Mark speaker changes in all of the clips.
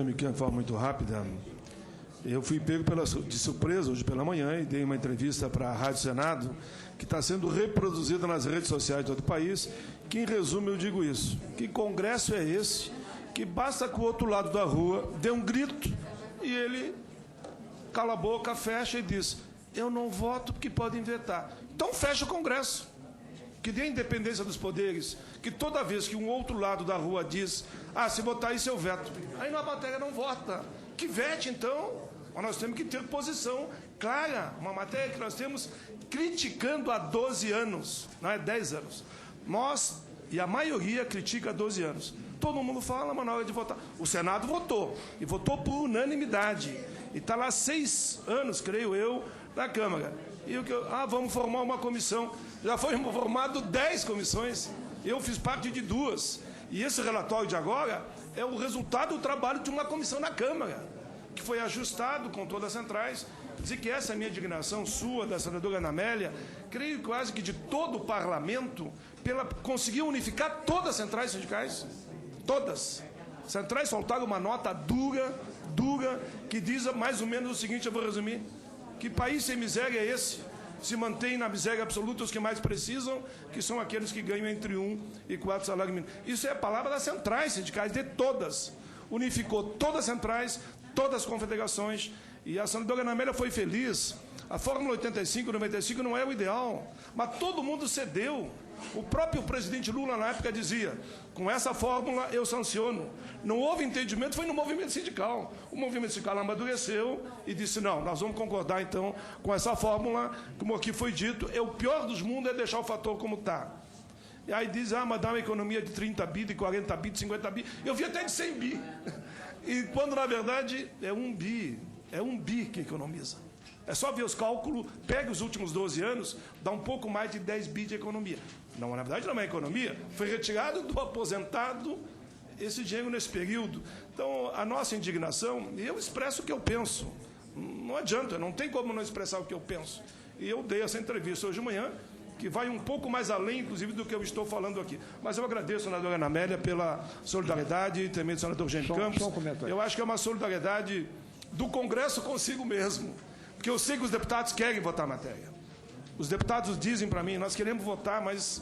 Speaker 1: De uma forma muito rápida, eu fui pego de surpresa hoje pela manhã e dei uma entrevista para a Rádio Senado, que está sendo reproduzida nas redes sociais de todo o país, que, em resumo, eu digo isso: que congresso é esse que basta que o outro lado da rua dê um grito e ele cala a boca, fecha e diz: eu não voto porque podem vetar. Então fecha o Congresso, que dê a independência dos poderes, que toda vez que um outro lado da rua diz: se votar isso eu veto, aí na matéria não vota, que vete então. Mas nós temos que ter posição clara, uma matéria que nós temos criticando há 12 anos, não é 10 anos. Nós, e a maioria, critica há 12 anos. Todo mundo fala, mas na hora de votar. O Senado votou, e votou por unanimidade. E está lá 6 anos, creio eu, na Câmara. E o que vamos formar uma comissão. Já foi formado 10 comissões, eu fiz parte de 2. E esse relatório de agora é o resultado do trabalho de uma comissão na Câmara, que foi ajustado com todas as centrais. Dizer que essa é a minha indignação, sua, da senadora Ana Amélia, creio quase que de todo o parlamento, pela conseguir unificar todas as centrais sindicais. Todas. Centrais soltaram uma nota dura, que diz mais ou menos o seguinte, eu vou resumir: que país sem miséria é esse? Se mantém na miséria absoluta os que mais precisam, que são aqueles que ganham entre 1 e 4 salários mínimos. Isso é a palavra das centrais sindicais, de todas. Unificou todas as centrais, todas as confederações, e a senadora Ana Amélia foi feliz. A Fórmula 85, 95 não é o ideal, mas todo mundo cedeu. O próprio presidente Lula, na época, dizia: com essa fórmula eu sanciono. Não houve entendimento, foi no movimento sindical. O movimento sindical amadureceu e disse: não, nós vamos concordar, então, com essa fórmula. Como aqui foi dito, o pior dos mundos é deixar o fator como está. E aí diz: mas dá uma economia de 30 bi, de 40 bi, de 50 bi. Eu vi até de 100 bi. E quando, na verdade, é 1 bi. É 1 bi que economiza. É só ver os cálculos, pega os últimos 12 anos, dá um pouco mais de 10 bi de economia. Não, na verdade, não é economia. Foi retirado do aposentado esse dinheiro nesse período. Então, a nossa indignação, e eu expresso o que eu penso. Não adianta, não tem como não expressar o que eu penso. E eu dei essa entrevista hoje de manhã, que vai um pouco mais além, inclusive, do que eu estou falando aqui. Mas eu agradeço a senadora Ana Amélia pela solidariedade, e também do senador Eugênio Campos. Eu acho que é uma solidariedade do Congresso consigo mesmo. Porque eu sei que os deputados querem votar a matéria. Os deputados dizem para mim: nós queremos votar, mas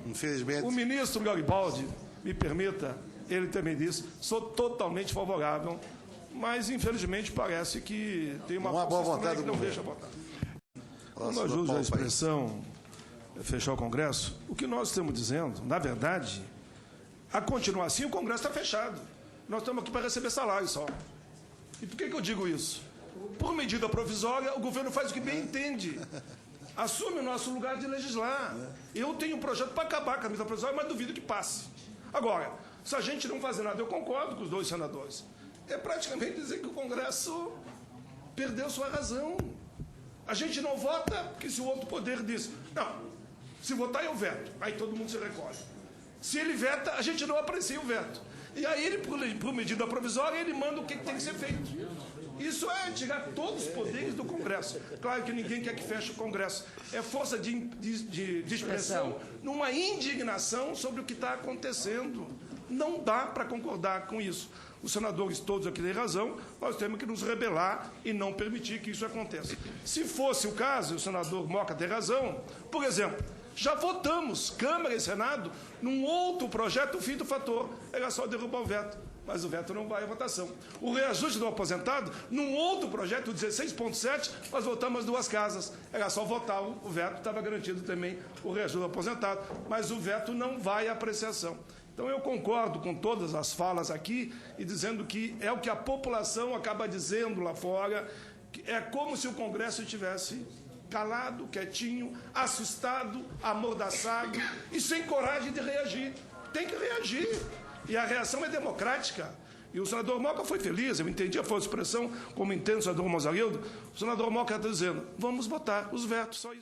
Speaker 1: infelizmente o ministro Garibaldi, me permita, ele também disse: sou totalmente favorável, mas infelizmente parece que tem uma
Speaker 2: boa vontade
Speaker 1: que não deixa votar. Quando eu uso a expressão fechar o Congresso, o que nós estamos dizendo, na verdade, a continuar assim, o Congresso está fechado. Nós estamos aqui para receber salário só. E por que eu digo isso? Por medida provisória, o governo faz o que bem entende. Assume o nosso lugar de legislar. Eu tenho um projeto para acabar com a medida provisória, mas duvido que passe. Agora, se a gente não fazer nada, eu concordo com os 2 senadores. É praticamente dizer que o Congresso perdeu sua razão. A gente não vota porque se o outro poder diz: não, se votar eu veto. Aí todo mundo se recolhe. Se ele veta, a gente não aprecia o veto. E aí ele, por medida provisória, ele manda o que tem que ser feito. Isso é tirar todos os poderes do Congresso. Claro que ninguém quer que feche o Congresso. É força de expressão numa indignação sobre o que está acontecendo. Não dá para concordar com isso. Os senadores todos aqui têm razão, nós temos que nos rebelar e não permitir que isso aconteça. Se fosse o caso, o senador Moca tem razão, por exemplo, já votamos, Câmara e Senado, num outro projeto, o fim do fator. Era só derrubar o veto, mas o veto não vai à votação. O reajuste do aposentado, num outro projeto, o 16.7, nós votamos 2 casas. Era só votar o veto, estava garantido também o reajuste do aposentado, mas o veto não vai à apreciação. Então, eu concordo com todas as falas aqui e dizendo que é o que a população acaba dizendo lá fora, que é como se o Congresso estivesse calado, quietinho, assustado, amordaçado e sem coragem de reagir. Tem que reagir. E a reação é democrática. E o senador Moca foi feliz, eu entendi a sua expressão, como entende o senador Mozarildo. O senador Moca está dizendo: vamos votar os vetos, só isso.